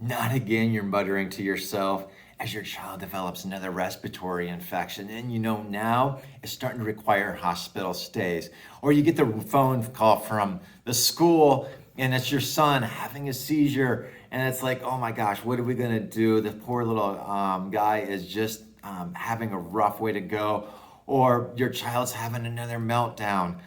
Not again, you're muttering to yourself as your child develops another respiratory infection. And now it's starting to require hospital stays. Or you get the phone call from the school and it's your son having a seizure. And it's like, oh my gosh, what are we going to do? The poor little guy is just having a rough way to go. Or your child's having another meltdown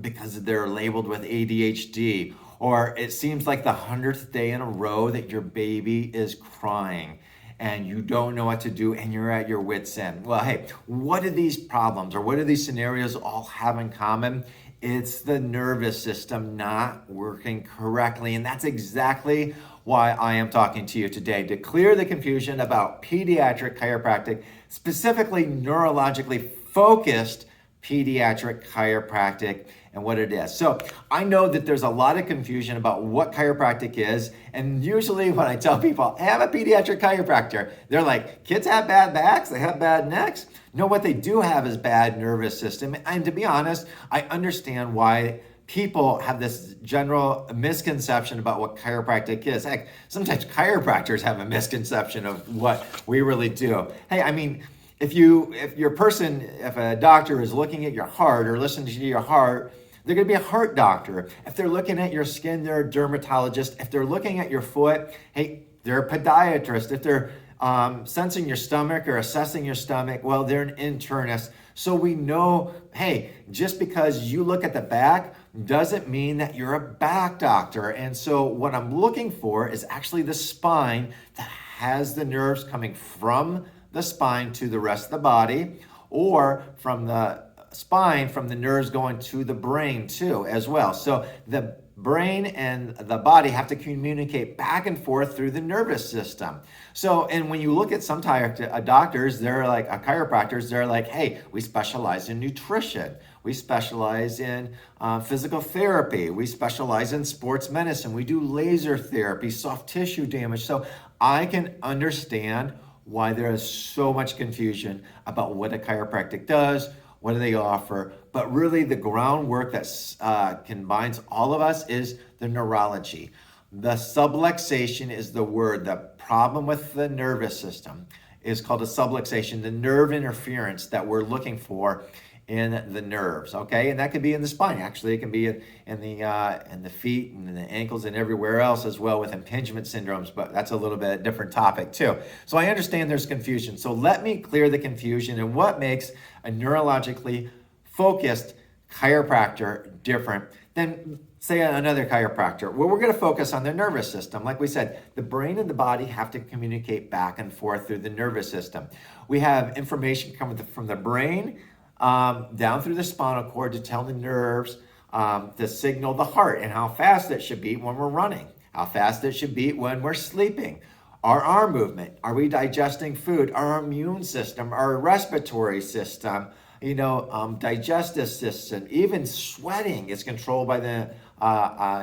because they're labeled with ADHD. Or it seems like the 100th day in a row that your baby is crying and you don't know what to do and you're at your wit's end. Well, hey, what do these problems or what do these scenarios all have in common? It's the nervous system not working correctly. And that's exactly why I am talking to you today, to clear the confusion about pediatric chiropractic, specifically neurologically focused pediatric chiropractic and what it is. So I know that there's a lot of confusion about what chiropractic is. And usually when I tell people, hey, I'm a pediatric chiropractor, they're like, kids have bad backs, they have bad necks. No, what they do have is bad nervous system. And to be honest, I understand why people have this general misconception about what chiropractic is. Heck, sometimes chiropractors have a misconception of what we really do. Hey, I mean, if a doctor is looking at your heart or listening to your heart, they're going to be a heart doctor. If they're looking at your skin, they're a dermatologist. If they're looking at your foot, hey, they're a podiatrist. If they're sensing your stomach or assessing your stomach, well, they're an internist. So we know, hey, just because you look at the back doesn't mean that you're a back doctor. And so what I'm looking for is actually the spine that has the nerves coming from the spine to the rest of the body, or from the spine, from the nerves going to the brain too, as well. So the brain and the body have to communicate back and forth through the nervous system. So, and when you look at some doctors, they're like chiropractors, they're like, hey, we specialize in nutrition. We specialize in physical therapy. We specialize in sports medicine. We do laser therapy, soft tissue damage. So I can understand why there is so much confusion about what a chiropractic does, what do they offer, but really the groundwork that combines all of us is the neurology. The subluxation is the word. The problem with the nervous system is called a subluxation, the nerve interference that we're looking for in the nerves, okay? And that could be in the spine. Actually, it can be in the feet and in the ankles and everywhere else as well with impingement syndromes, but that's a little bit different topic too. So I understand there's confusion. So let me clear the confusion and what makes a neurologically focused chiropractor different than, say, another chiropractor. Well, we're going to focus on the nervous system. Like we said, the brain and the body have to communicate back and forth through the nervous system. We have information coming from the brain, down through the spinal cord to tell the nerves to signal the heart and how fast it should beat when we're running, how fast it should beat when we're sleeping, our arm movement, are we digesting food, our immune system, our respiratory system, digestive system, even sweating is controlled by the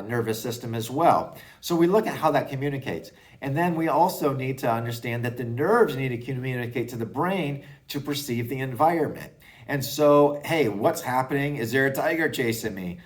nervous system as well. So we look at how that communicates. And then we also need to understand that the nerves need to communicate to the brain to perceive the environment. And so, hey, what's happening? Is there a tiger chasing me?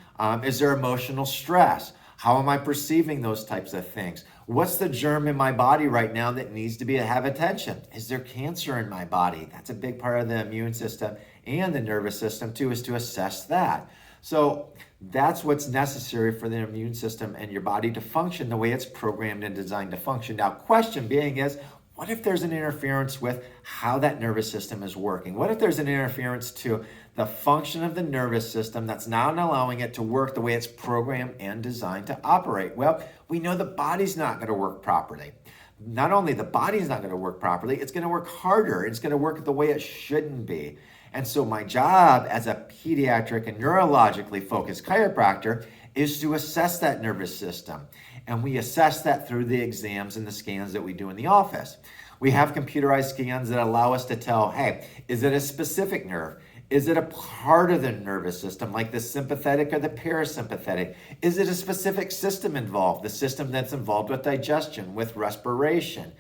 Is there emotional stress? How am I perceiving those types of things? What's the germ in my body right now that needs to have attention? Is there cancer in my body? That's a big part of the immune system and the nervous system too, is to assess that. So that's what's necessary for the immune system and your body to function the way it's programmed and designed to function. Now, question being is, what if there's an interference with how that nervous system is working? What if there's an interference to the function of the nervous system that's not allowing it to work the way it's programmed and designed to operate? Well, we know the body's not going to work properly. Not only the body's not going to work properly, it's going to work harder. It's going to work the way it shouldn't be. And so my job as a pediatric and neurologically focused chiropractor is to assess that nervous system. And we assess that through the exams and the scans that we do in the office. We have computerized scans that allow us to tell, hey, is it a specific nerve? Is it a part of the nervous system, like the sympathetic or the parasympathetic? Is it a specific system involved, the system that's involved with digestion, with respiration,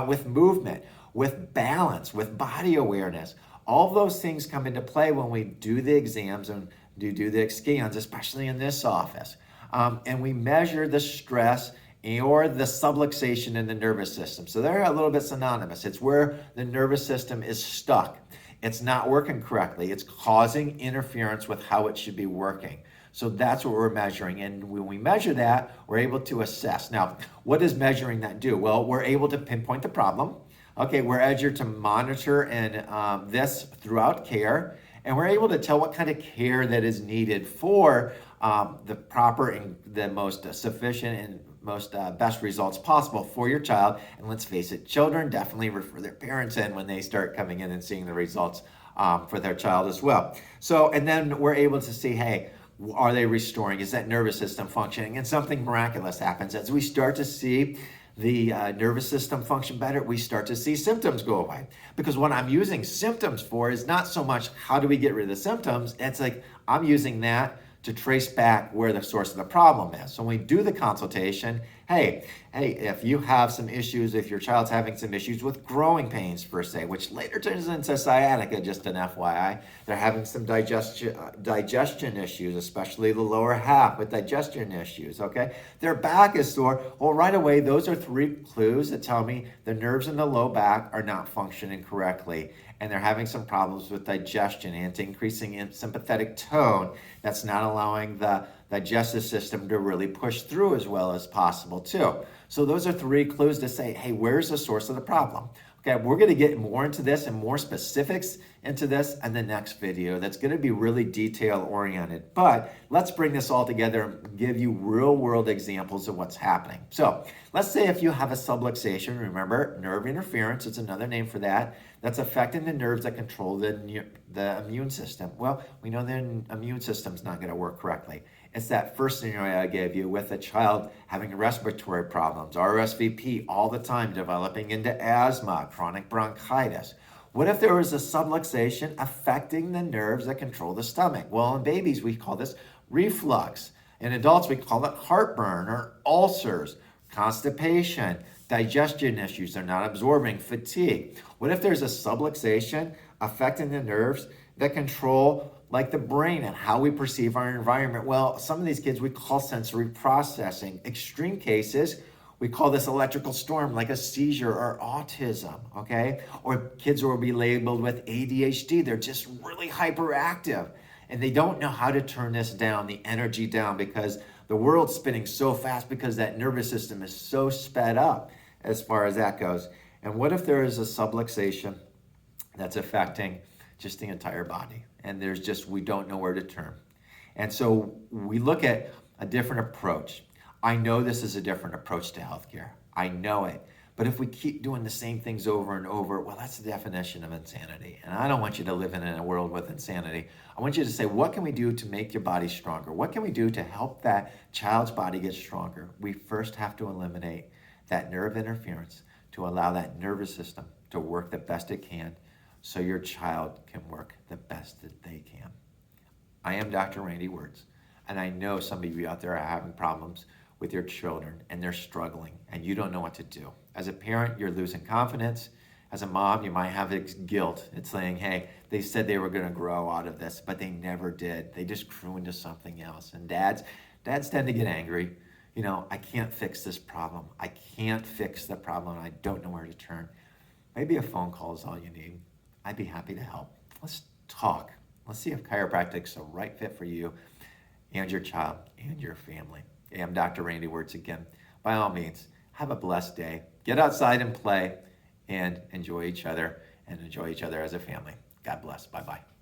with movement, with balance, with body awareness? All of those things come into play when we do the exams and do the scans, especially in this office. And we measure the stress or the subluxation in the nervous system. So they're a little bit synonymous. It's where the nervous system is stuck. It's not working correctly. It's causing interference with how it should be working. So that's what we're measuring. And when we measure that, we're able to assess. Now, what does measuring that do? Well, we're able to pinpoint the problem. Okay, we're able to monitor and this throughout care. And we're able to tell what kind of care that is needed for the proper and the most sufficient and most best results possible for your child. And let's face it, children definitely refer their parents in when they start coming in and seeing the results for their child as well. So, and then we're able to see, hey, are they restoring? Is that nervous system functioning? And something miraculous happens as we start to see the nervous system function better. We start to see symptoms go away, because what I'm using symptoms for is not so much how do we get rid of the symptoms. It's like I'm using that to trace back where the source of the problem is. So when we do the consultation, hey, if you have some issues, if your child's having some issues with growing pains per se, which later turns into sciatica, just an FYI, they're having some digestion issues, especially the lower half with digestion issues, okay? Their back is sore. Well, right away, those are 3 clues that tell me the nerves in the low back are not functioning correctly, and they're having some problems with digestion, and it's increasing in sympathetic tone. That's not allowing the digestive system to really push through as well as possible too. So those are 3 clues to say, hey, where's the source of the problem? Okay, we're going to get more into this and more specifics into this in the next video. That's going to be really detail oriented. But let's bring this all together and give you real world examples of what's happening. So let's say if you have a subluxation, remember, nerve interference is another name for that. That's affecting the nerves that control the immune system. Well, we know the immune system's not going to work correctly. It's that first scenario I gave you with a child having respiratory problems, RSVP all the time, developing into asthma, chronic bronchitis. What if there was a subluxation affecting the nerves that control the stomach? Well, in babies, we call this reflux. In adults, we call it heartburn or ulcers, constipation, digestion issues. They're not absorbing, fatigue. What if there's a subluxation affecting the nerves that control like the brain and how we perceive our environment? Well, some of these kids we call sensory processing. Extreme cases, we call this electrical storm, like a seizure or autism, okay? Or kids will be labeled with ADHD. They're just really hyperactive and they don't know how to turn this down, the energy down, because the world's spinning so fast because that nervous system is so sped up as far as that goes. And what if there is a subluxation that's affecting just the entire body? And there's just, we don't know where to turn. And so we look at a different approach. I know this is a different approach to healthcare. I know it. But if we keep doing the same things over and over, well, that's the definition of insanity. And I don't want you to live in a world with insanity. I want you to say, what can we do to make your body stronger? What can we do to help that child's body get stronger? We first have to eliminate that nerve interference to allow that nervous system to work the best it can, so your child can work the best that they can. I am Dr. Randy Wirtz, and I know some of you out there are having problems with your children and they're struggling and you don't know what to do. As a parent, you're losing confidence. As a mom, you might have guilt. It's saying, hey, they said they were going to grow out of this, but they never did. They just grew into something else. And dads tend to get angry. You know, I can't fix this problem. I can't fix the problem. I don't know where to turn. Maybe a phone call is all you need. I'd be happy to help. Let's talk. Let's see if chiropractic's the right fit for you and your child and your family. Hey, I'm Dr. Randy Wirtz again. By all means, have a blessed day. Get outside and play and enjoy each other as a family. God bless. Bye-bye.